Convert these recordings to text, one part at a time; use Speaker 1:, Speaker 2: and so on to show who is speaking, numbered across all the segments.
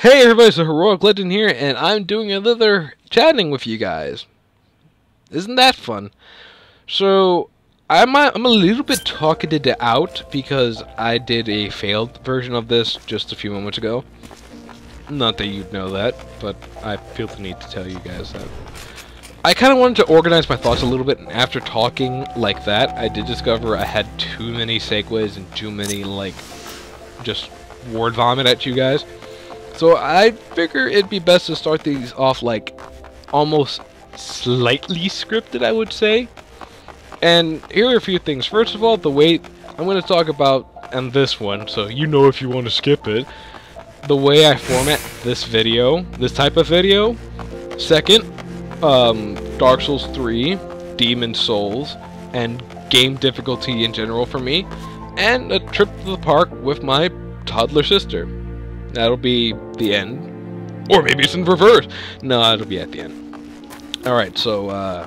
Speaker 1: Hey everybody, it's Heroic Legend here, and I'm doing another chatting with you guys. Isn't that fun? So, I'm a little bit talkative out because I did a failed version of this just a few moments ago. Not that you'd know that, but I feel the need to tell you guys that. I kind of wanted to organize my thoughts a little bit, and after talking like that, I did discover I had too many segues and too many, just word vomit at you guys. So I figure it'd be best to start these off almost slightly scripted, I would say. And here are a few things. First of all, the way I'm going to talk about on this one, so you know if you want to skip it, the way I format this video, this type of video. Second, Dark Souls 3, Demon Souls, and game difficulty in general for me, and a trip to the park with my toddler sister. That'll be the end. Or maybe it's in reverse. No, it'll be at the end. Alright, so,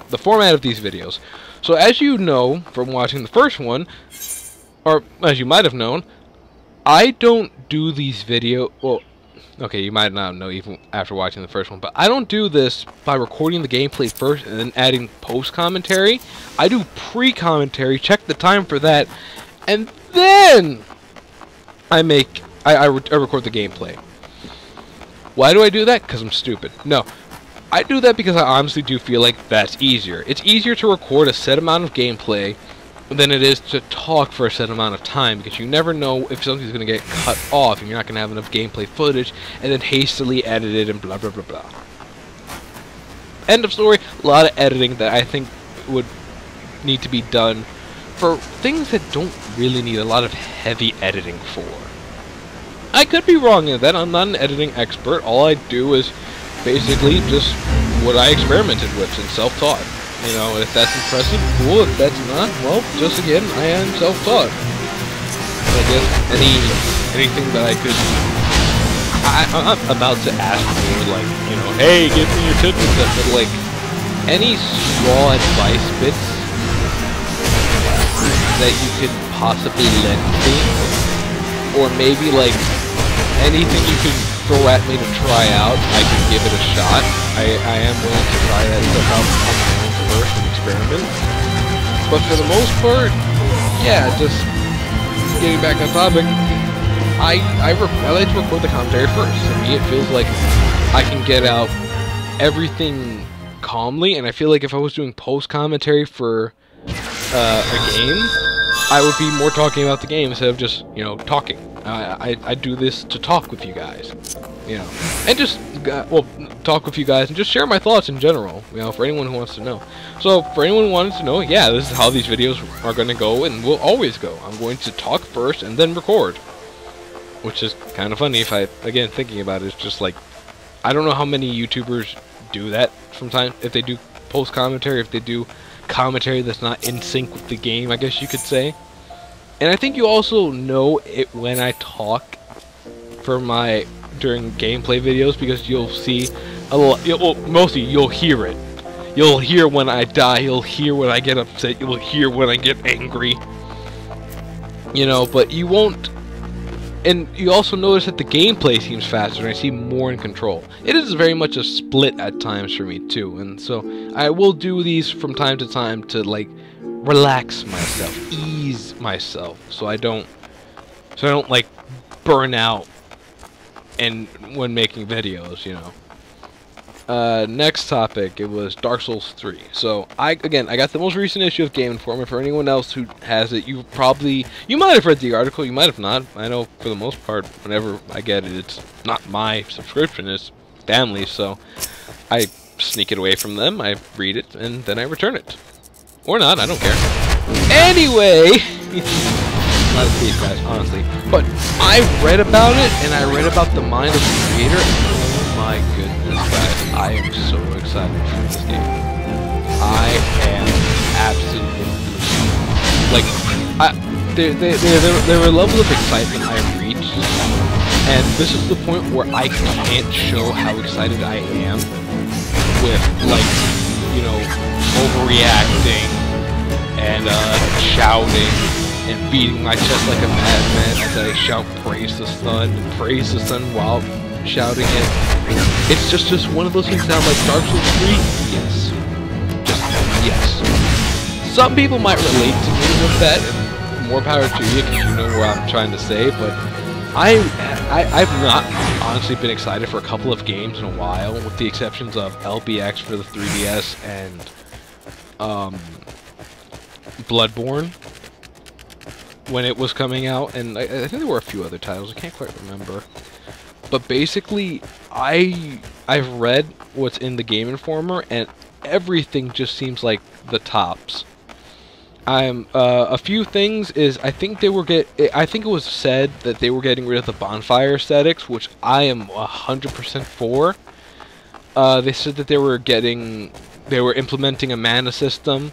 Speaker 1: the format of these videos. So, as you know from watching the first one, or as you might have known, I don't do these well, okay, you might not know even after watching the first one, but I don't do this by recording the gameplay first and then adding post-commentary. I do pre-commentary, check the time for that, and then I record the gameplay. Why do I do that? Because I'm stupid. No. I do that because I honestly do feel like that's easier. It's easier to record a set amount of gameplay than it is to talk for a set amount of time, because you never know if something's going to get cut off and you're not going to have enough gameplay footage and then hastily edit it and blah blah blah blah. End of story. A lot of editing that I think would need to be done for things that don't really need a lot of heavy editing for. I could be wrong in that. I'm not an editing expert. All I do is basically just what I experimented with and self-taught. You know, if that's impressive, cool. If that's not, well, just again, I am self-taught. I guess anything that I could... I'm about to ask for, you know, hey, give me your tips and stuff, but, any small advice bits that you could possibly lend me, or maybe, anything you can throw at me to try out, I can give it a shot. I am willing to try that stuff out on my own first and experiment. But for the most part, yeah, just getting back on topic, I like to record the commentary first. To me, it feels like I can get out everything calmly, and I feel like if I was doing post-commentary for a game, I would be more talking about the game instead of just, you know, talking. I do this to talk with you guys, you know, and just, well, talk with you guys and just share my thoughts in general, you know, for anyone who wants to know. So, for anyone who wanted to know, yeah, this is how these videos are going to go and will always go. I'm going to talk first and then record, which is kind of funny if again, thinking about it, it's just I don't know how many YouTubers do that sometimes, if they do post-commentary, if they do commentary that's not in sync with the game, I guess you could say. And I think you also know it when I talk during gameplay videos, because you'll see a lot, mostly you'll hear it. You'll hear when I die, you'll hear when I get upset, you'll hear when I get angry. You know, but you won't. And you also notice that the gameplay seems faster and I seem more in control. It is very much a split at times for me too, and so I will do these from time to time to relax myself, ease myself, so I don't burn out and when making videos, you know. Next topic, it was Dark Souls 3. So I got the most recent issue of Game Informer. For anyone else who has it, you might have read the article, you might have not. I know for the most part, whenever I get it, it's not my subscription, it's family, so I sneak it away from them, I read it, and then I return it. Or not, I don't care. Anyway, not a thief, guys, honestly. But I read about it, and I read about the mind of the creator. Oh my goodness, guys, I am so excited for this game. I am absolutely... there were levels of excitement I reached, and this is the point where I can't show how excited I am with, you know, overreacting and shouting and beating my chest like a madman as I shout praise the sun and praise the sun while shouting it. It's just one of those things now, like Dark Souls 3? Yes. Just yes. Some people might relate to me with that, and more power to you because you know what I'm trying to say, but I've not honestly been excited for a couple of games in a while, with the exceptions of LBX for the 3DS and Bloodborne when it was coming out, and I think there were a few other titles, I can't quite remember. But basically, I've read what's in the Game Informer, and everything just seems like the tops. A few things is I think it was said that they were getting rid of the bonfire aesthetics, which I am 100% for. They said that they were implementing a mana system,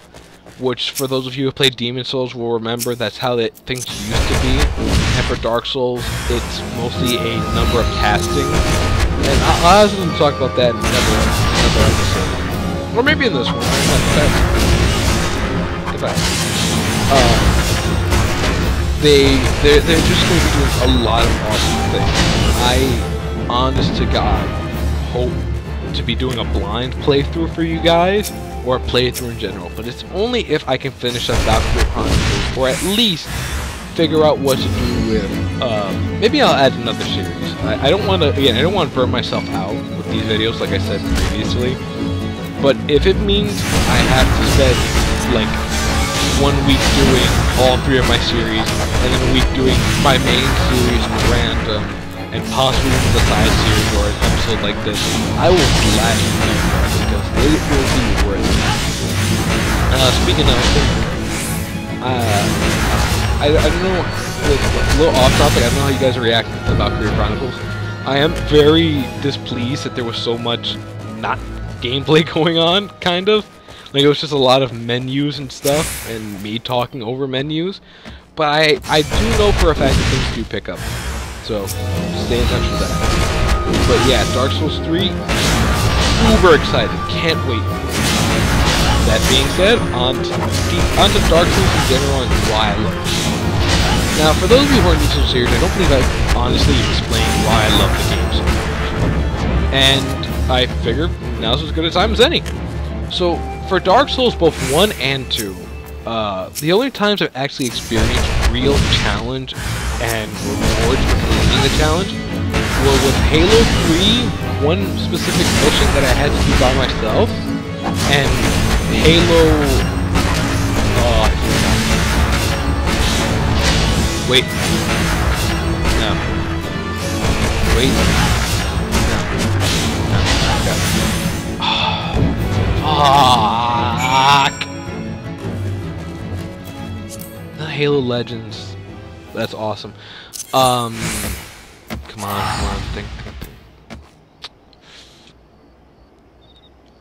Speaker 1: which for those of you who played Demon Souls will remember that's how things used to be. And for Dark Souls, it's mostly a number of castings. And I'll have to talk about that in another episode, or maybe in this one. They're just going to be doing a lot of awesome things. I, honest to God, hope to be doing a blind playthrough for you guys, or a playthrough in general, but it's only if I can finish up Valkyrie Chronicles, or at least figure out what to do with, maybe I'll add another series. I don't want to burn myself out with these videos like I said previously, but if it means I have to spend, like, 1 week doing all 3 of my series, and then a week doing my main series random, and possibly the side series or an episode like this, I will gladly do that, because it will be worth it. Speaking of, I don't know, a little off topic, I don't know how you guys are reacting to Valkyrie Chronicles. I am very displeased that there was so much not gameplay going on, kind of. Like, it was just a lot of menus and stuff, and me talking over menus. But I do know for a fact that things do pick up. So, stay in touch with that. But yeah, Dark Souls 3, uber excited, can't wait. That being said, on to Dark Souls in general and why I love it. Now, for those of you who are new to the series, I don't believe I've honestly explained why I love the game so much. And I figured now's as good a time as any. So, for Dark Souls both 1 and 2, the only times I've actually experienced real challenge and rewards for completing the challenge were with Halo 3, one specific mission that I had to do by myself, and Halo... oh, I forgot. Wait. No. Wait. Fuck! The Halo Legends. That's awesome. Come on, think.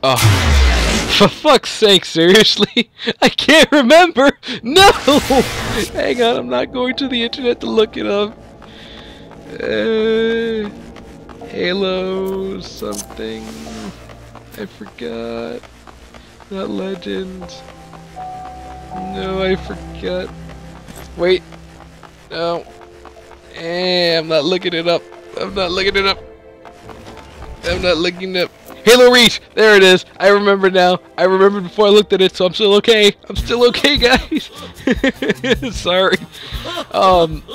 Speaker 1: Oh, for fuck's sake, seriously? I can't remember! No! Hang on, I'm not going to the internet to look it up. Halo something. I forgot. Not Legends. No, I forgot. Wait. No. I'm not looking it up. I'm not looking it up. I'm not looking it up. Halo Reach! There it is. I remember now. I remembered before I looked at it, so I'm still okay. I'm still okay, guys. Sorry.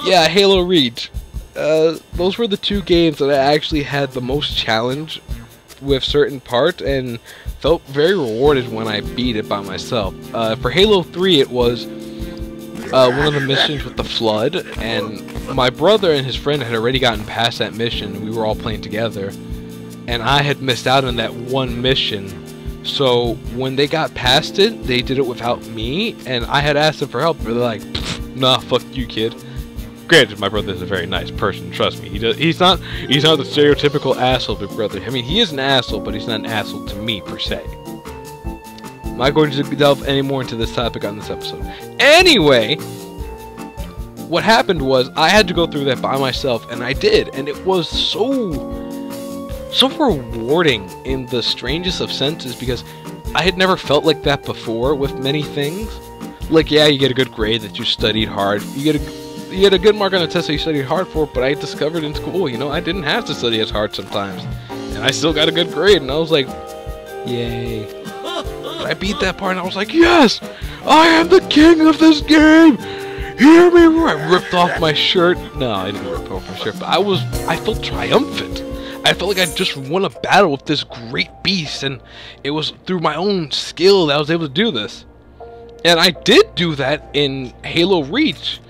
Speaker 1: Yeah, Halo Reach. Those were the 2 games that I actually had the most challenge with certain parts, and felt very rewarded when I beat it by myself. For Halo 3, it was one of the missions with the Flood, and my brother and his friend had already gotten past that mission. We were all playing together, and I had missed out on that one mission. So when they got past it, they did it without me, and I had asked them for help. They're like, "Nah, fuck you, kid." Granted, my brother is a very nice person. Trust me, he's not the stereotypical asshole big brother. I mean, he is an asshole, but he's not an asshole to me per se. I'm not going to delve any more into this topic on this episode. Anyway, what happened was I had to go through that by myself, and I did, and it was so rewarding in the strangest of senses, because I had never felt like that before with many things. Like, yeah, you get a good grade that you studied hard. You get a good mark on a test that you studied hard for, but I discovered in school, you know, I didn't have to study as hard sometimes. And I still got a good grade, and I was like, yay. But I beat that part, and I was like, yes! I am the king of this game! Hear me roar! I ripped off my shirt. No, I didn't rip off my shirt, but I felt triumphant. I felt like I just won a battle with this great beast, and it was through my own skill that I was able to do this. And I did do that in Halo Reach,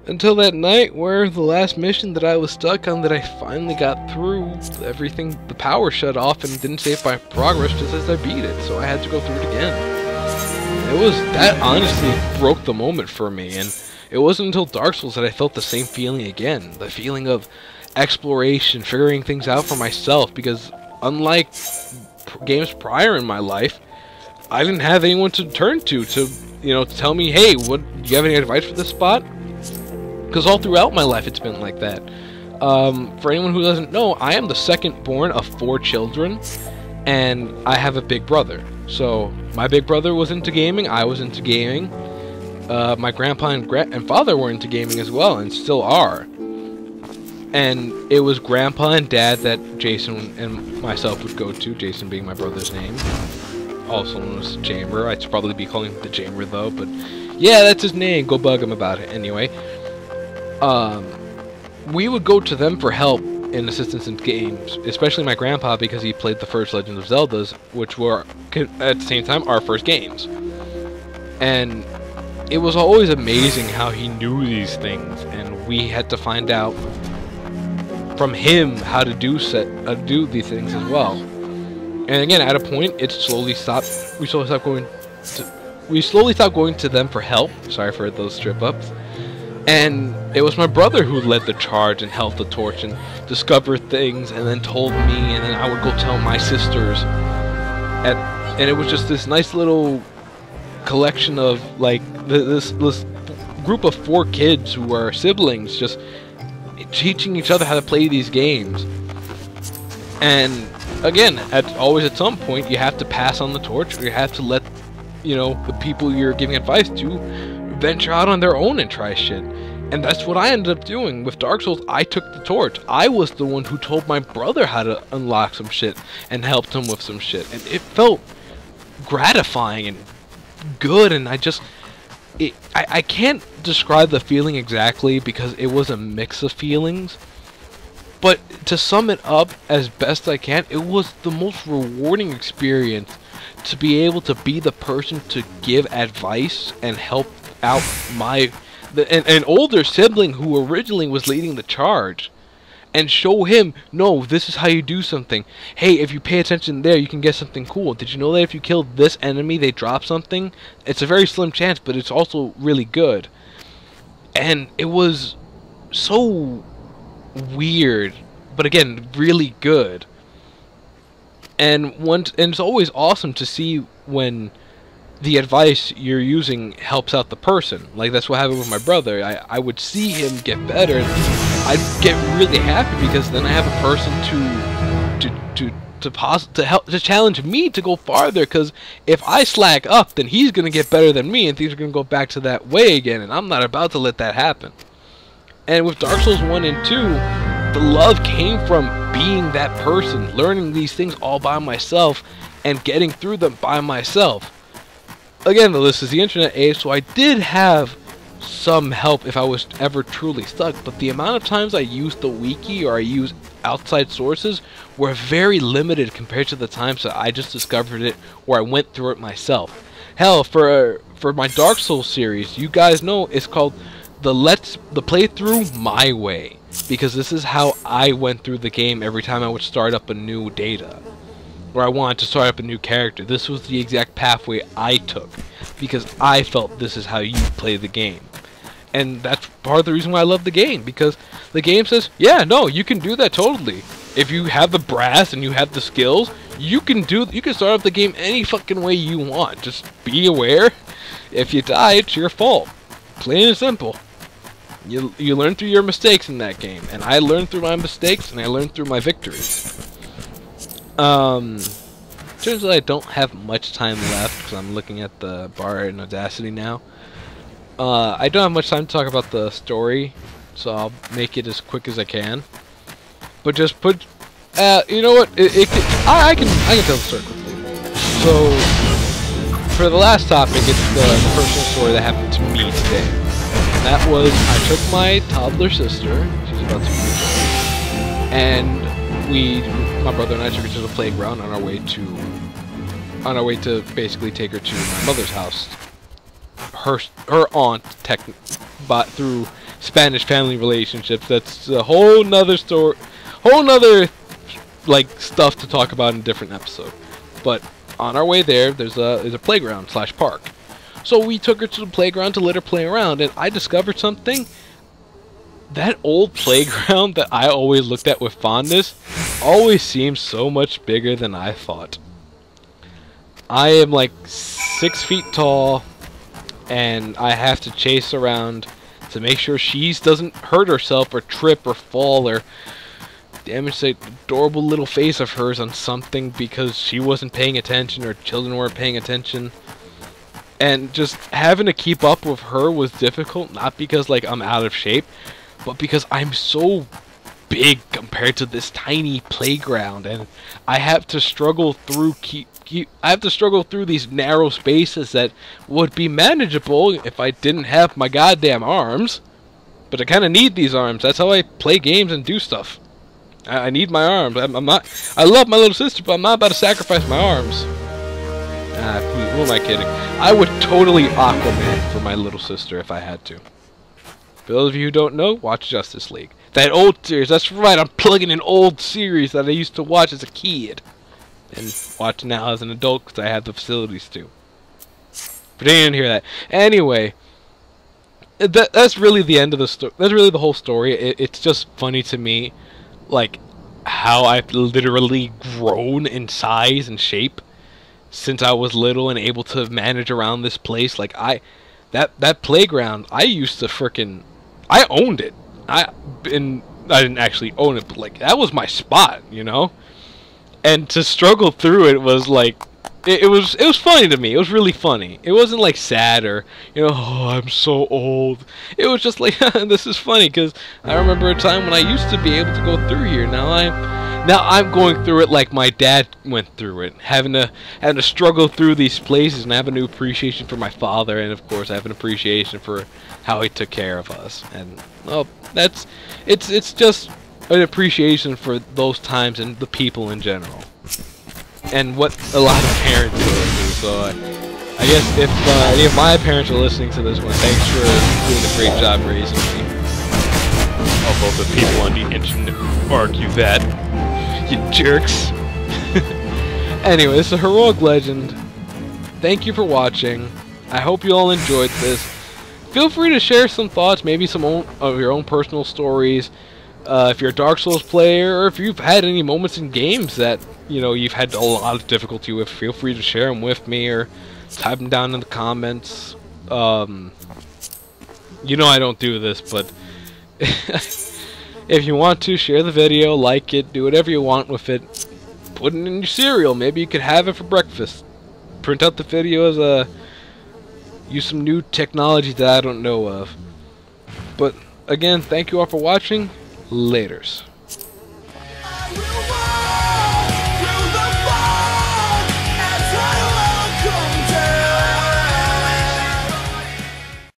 Speaker 1: until that night where the last mission that I was stuck on that I finally got through, everything, the power shut off and didn't save my progress just as I beat it, so I had to go through it again. That honestly broke the moment for me, and it wasn't until Dark Souls that I felt the same feeling again, the feeling of exploration, figuring things out for myself, because unlike games prior in my life, I didn't have anyone to turn to, you know, to tell me, hey, do you have any advice for this spot? Because all throughout my life it's been like that. For anyone who doesn't know, I am the second born of 4 children, and I have a big brother. So my big brother was into gaming, I was into gaming. My grandpa and father were into gaming as well, and still are. And it was grandpa and dad that Jason and myself would go to, Jason being my brother's name. Also known as the Chamber. I'd probably be calling him the Chamber though, but yeah, that's his name. Go bug him about it. Anyway, we would go to them for help and assistance in games, especially my grandpa because he played the first Legend of Zeldas, which were at the same time our first games. And it was always amazing how he knew these things, and we had to find out from him how to do these things as well. And again, at a point, it slowly stopped. We slowly stopped going to them for help. Sorry for those trip-ups. And it was my brother who led the charge and held the torch and discovered things, and then told me, and then I would go tell my sisters. And it was just this nice little collection of like this group of 4 kids who are siblings, just teaching each other how to play these games. And again, always at some point you have to pass on the torch, or you have to let, you know, the people you're giving advice to venture out on their own and try shit. And that's what I ended up doing with Dark Souls. I took the torch. I was the one who told my brother how to unlock some shit and helped him with some shit, and it felt gratifying and good. And I can't describe the feeling exactly because it was a mix of feelings, but to sum it up as best I can, it was the most rewarding experience to be able to be the person to give advice and help out an older sibling who originally was leading the charge, and show him, no, this is how you do something. Hey, if you pay attention there, you can get something cool. Did you know that if you kill this enemy, they drop something? It's a very slim chance, but it's also really good. And it was so weird, but again, really good. And it's always awesome to see when the advice you're using helps out the person. Like, that's what happened with my brother. I would see him get better, and I'd get really happy because then I have a person to challenge me to go farther. Because if I slack up, then he's gonna get better than me, and things are gonna go back to that way again. And I'm not about to let that happen. And with Dark Souls 1 and 2, the love came from being that person, learning these things all by myself, and getting through them by myself. Again, though, this is the internet age, so I did have some help if I was ever truly stuck, but the amount of times I used the wiki or I used outside sources were very limited compared to the times that I just discovered it or I went through it myself. Hell, for my Dark Souls series, you guys know it's called the playthrough my way, because this is how I went through the game every time I would start up a new data, or I wanted to start up a new character. This was the exact pathway I took, because I felt this is how you play the game. And that's part of the reason why I love the game, because the game says, yeah, no, you can do that totally. If you have the brass and you have the skills, you can start up the game any fucking way you want. Just be aware, if you die, it's your fault. Plain and simple. You learn through your mistakes in that game, and I learned through my mistakes, and I learned through my victories. Turns out I don't have much time left because I'm looking at the bar in Audacity now. I don't have much time to talk about the story, so I'll make it as quick as I can. But just put, you know what? I can tell the story quickly. So for the last topic, it's the personal story that happened to me today. That was, I took my toddler sister, she's about 2 years old, and my brother and I took her to the playground on our way to basically take her to my mother's house. Her aunt, but through Spanish family relationships, that's a whole nother story, whole nother like stuff to talk about in a different episode. But on our way there's a playground / park. So we took her to the playground to let her play around, and I discovered something. That old playground that I always looked at with fondness always seems so much bigger than I thought. I am like 6 feet tall, and I have to chase around to make sure she doesn't hurt herself or trip or fall or damage that adorable little face of hers on something because she wasn't paying attention or children weren't paying attention. And just having to keep up with her was difficult, not because like I'm out of shape, but because I'm so big compared to this tiny playground, and I have to struggle through these narrow spaces that would be manageable if I didn't have my goddamn arms. But I kind of need these arms. That's how I play games and do stuff. I need my arms. I love my little sister, but I'm not about to sacrifice my arms. Who am I kidding? I would totally Aquaman for my little sister if I had to. For those of you who don't know, watch Justice League. That old series, that's right, I'm plugging an old series that I used to watch as a kid. And watch now as an adult because I have the facilities to. But you didn't hear that. Anyway, that's really the end of the story. That's really the whole story. It's just funny to me, like, how I've literally grown in size and shape since I was little and able to manage around this place. Like, that playground, I used to I owned it. I didn't actually own it, but like that was my spot, you know. And to struggle through it was like, it was funny to me. It was really funny. It wasn't like sad or, you know, oh, I'm so old. It was just like, this is funny because I remember a time when I used to be able to go through here. Now I'm going through it like my dad went through it, having to struggle through these places, and I have a new appreciation for my father, and of course I have an appreciation for how he took care of us. And well, it's just an appreciation for those times and the people in general, and what a lot of parents go through. So I guess if any of my parents are listening to this one, thanks for doing a great job raising me. Although the people on the internet argue that, you jerks. Anyway, this is a Heroic Legend. Thank you for watching. I hope you all enjoyed this. Feel free to share some thoughts, maybe some of your own personal stories. If you're a Dark Souls player, or if you've had any moments in games that, you know, you've had a lot of difficulty with, feel free to share them with me or type them down in the comments. You know I don't do this, but if you want to, share the video, like it, do whatever you want with it. Put it in your cereal. Maybe you could have it for breakfast. Print out the video as use some new technology that I don't know of. But again, thank you all for watching. Laters.